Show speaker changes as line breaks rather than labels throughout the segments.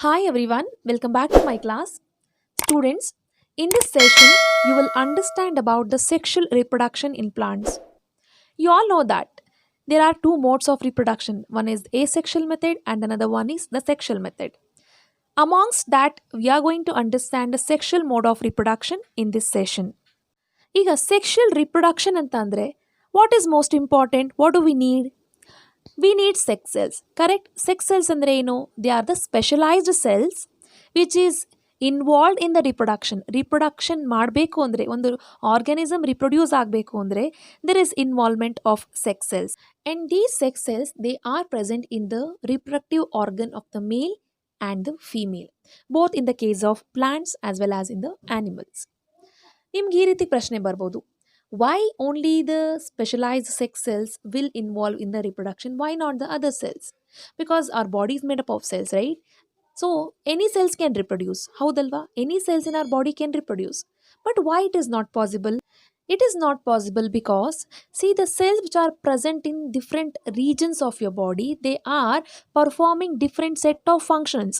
Hi everyone, welcome back to my class. Students, in this session, you will understand about the sexual reproduction in plants. You all know that there are two modes of reproduction. One is asexual method and another one is the sexual method. Amongst that, we are going to understand the sexual mode of reproduction in this session. ಈಗ sexual reproduction ಅಂತಂದ್ರೆ what is most important? What do we need? We need sex cells. Correct? Sex cells andre ಏನು? They are the specialized cells which is involved in the reproduction ಮಾಡಬೇಕು ಅಂದರೆ ಒಂದು organism reproduce ಆಗಬೇಕು ಅಂದರೆ there is involvement of sex cells and these sex cells they are present in the reproductive organ of the male and the female both in the case of plants as well as in the animals. ನಿಮ್ಗೆ ಈ ರೀತಿ ಪ್ರಶ್ನೆ ಬರ್ಬೋದು, why only the specialized sex cells will involve in the reproduction, why not the other cells? Because our body is made up of cells, right? So any cells can reproduce, howdalva, any cells in our body can reproduce, but why it is not possible? It is not possible because see, the cells which are present in different regions of your body, they are performing different set of functions.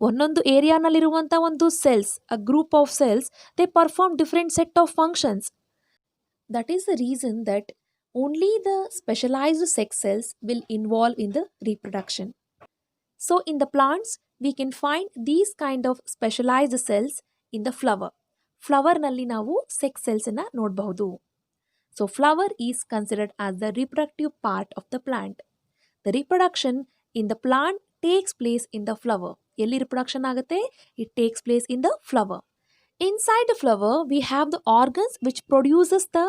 ಒಂದೊಂದು ಏರಿಯಾನಲ್ಲಿರುವಂಥ ಒಂದು cells, a group of cells, they perform different set of functions. That is the reason that only the specialized sex cells will involve in the reproduction. So in the plants, we can find these kind of specialized cells in the flower. Flower nalli ನಾವು sex cells ಅನ್ನ ನೋಡಬಹುದು. So flower is considered as the reproductive part of the plant. The reproduction in the plant takes place in the flower. ಎಲ್ಲಿ reproduction ಆಗುತ್ತೆ? It takes place in the flower. Inside the flower, we have the organs which produces the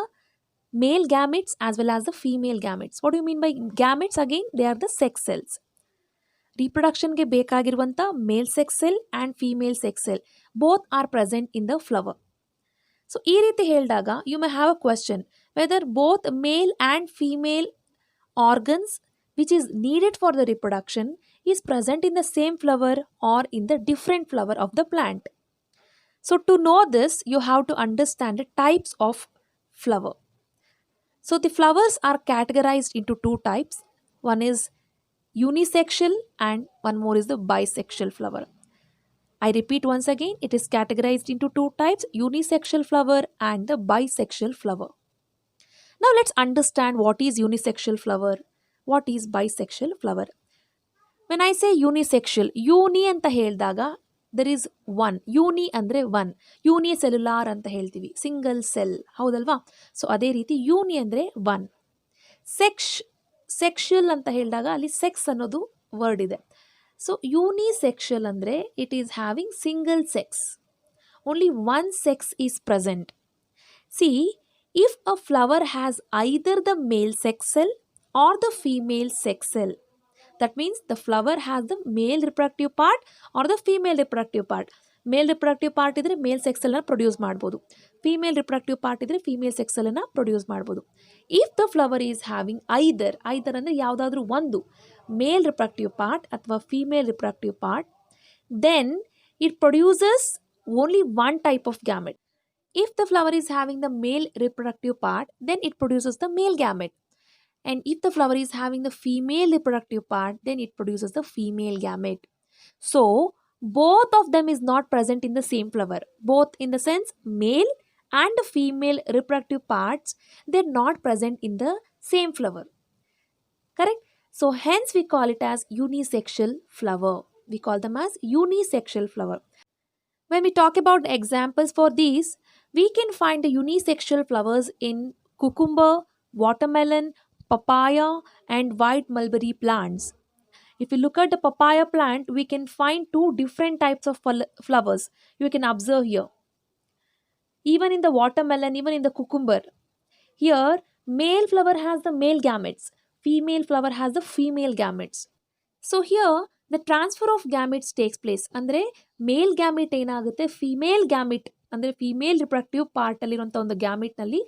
male gametes as well as the female gametes. What do you mean by gametes? Again, they are the sex cells. Reproduction ಗೆ ಬೇಕಾಗಿರುವಂಥ male sex cell and female sex cell both are present in the flower. So ಈ ರೀತಿ ಹೇಳಿದಾಗ you may have a question whether both male and female organs which is needed for the reproduction is present in the same flower or in the different flower of the plant. So to know this, you have to understand the types of flower. So the flowers are categorized into two types. One is unisexual and one more is the bisexual flower. I repeat once again, it is categorized into two types, unisexual flower and the bisexual flower. Now let's understand what is unisexual flower, what is bisexual flower. When I say unisexual, uni ಅಂತ ಹೇಳಿದಾಗ there is one, ಯೂನಿ ಅಂದರೆ one, ಯೂನಿ cellular ಅಂತ ಹೇಳ್ತೀವಿ, single cell, ಹೌದಲ್ವಾ? So ಅದೇ ರೀತಿ ಯೂನಿ ಅಂದರೆ one. Sexual ಅಂತ ಹೇಳಿದಾಗ ಅಲ್ಲಿ ಸೆಕ್ಸ್ ಅನ್ನೋದು ವರ್ಡ್ ಇದೆ. ಸೊ ಯೂನಿಸೆಕ್ಷುಯಲ್ ಅಂದರೆ it is having single sex, only one sex is present. See, if a flower has either the male sex cell or the female sex cell, that means the flower has the male reproductive part or the female reproductive part. Male reproductive part idre male sex cell na produce ಮಾಡಬಹುದು, female reproductive part idre female sex cell na produce ಮಾಡಬಹುದು. If the flower is having either ಅಂದ್ರೆ ಯಾವುದಾದ್ರೂ ಒಂದು male reproductive part ಅಥವಾ female reproductive part, then it produces only one type of gamete. If the flower is having the male reproductive part, then it produces the male gamete. And if the flower is having the female reproductive part, then it produces the female gamete. So both of them is not present in the same flower. Both in the sense male and female reproductive parts, they're not present in the same flower. Correct? So hence we call it as unisexual flower. We call them as unisexual flower. When we talk about examples for these, we can find the unisexual flowers in cucumber, watermelon, papaya and white mulberry plants. If you look at the papaya plant, we can find two different types of flowers. You can observe here. Even in the watermelon, even in the cucumber, here male flower has the male gametes, female flower has the female gametes. So here the transfer of gametes takes place. Andre male gamete ಏನಾಗುತ್ತೆ, female gamete ಅಂದರೆ female reproductive ಪಾರ್ಟಲ್ಲಿರುವಂಥ ಒಂದು ಗ್ಯಾಮೆಟ್ನಲ್ಲಿ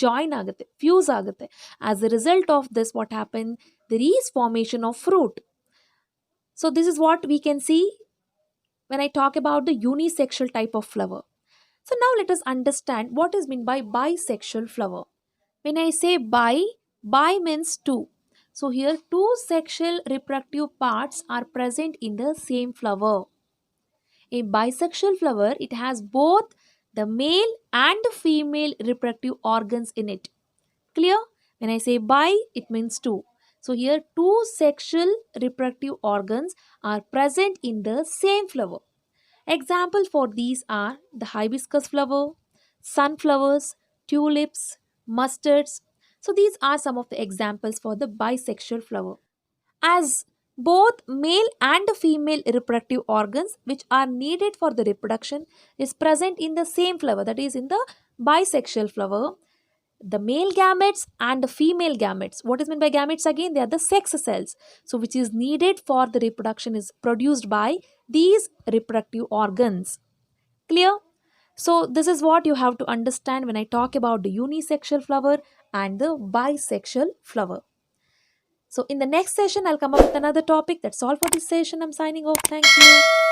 join ಆಗುತ್ತೆ, fuse ಆಗುತ್ತೆ. As a result of this what happen, there is formation of fruit. So this is what we can see when I talk about the unisexual type of flower. So now let us understand what is mean by bisexual flower. When I say bi means two. So here two sexual reproductive parts are present in the same flower. A bisexual flower, it has both the male and female reproductive organs in it. Clear? When I say bi, it means two. So here two sexual reproductive organs are present in the same flower. Examples for these are the hibiscus flower, sunflowers, tulips, mustards. So these are some of the examples for the bisexual flower. As both male and female reproductive organs which are needed for the reproduction is present in the same flower, that is in the bisexual flower, the male gametes and the female gametes. What is meant by gametes again? They are the sex cells. So which is needed for the reproduction is produced by these reproductive organs. Clear? So this is what you have to understand when I talk about the unisexual flower and the bisexual flower. So in the next session, I'll come up with another topic. That's all for this session. I'm signing off. Thank you.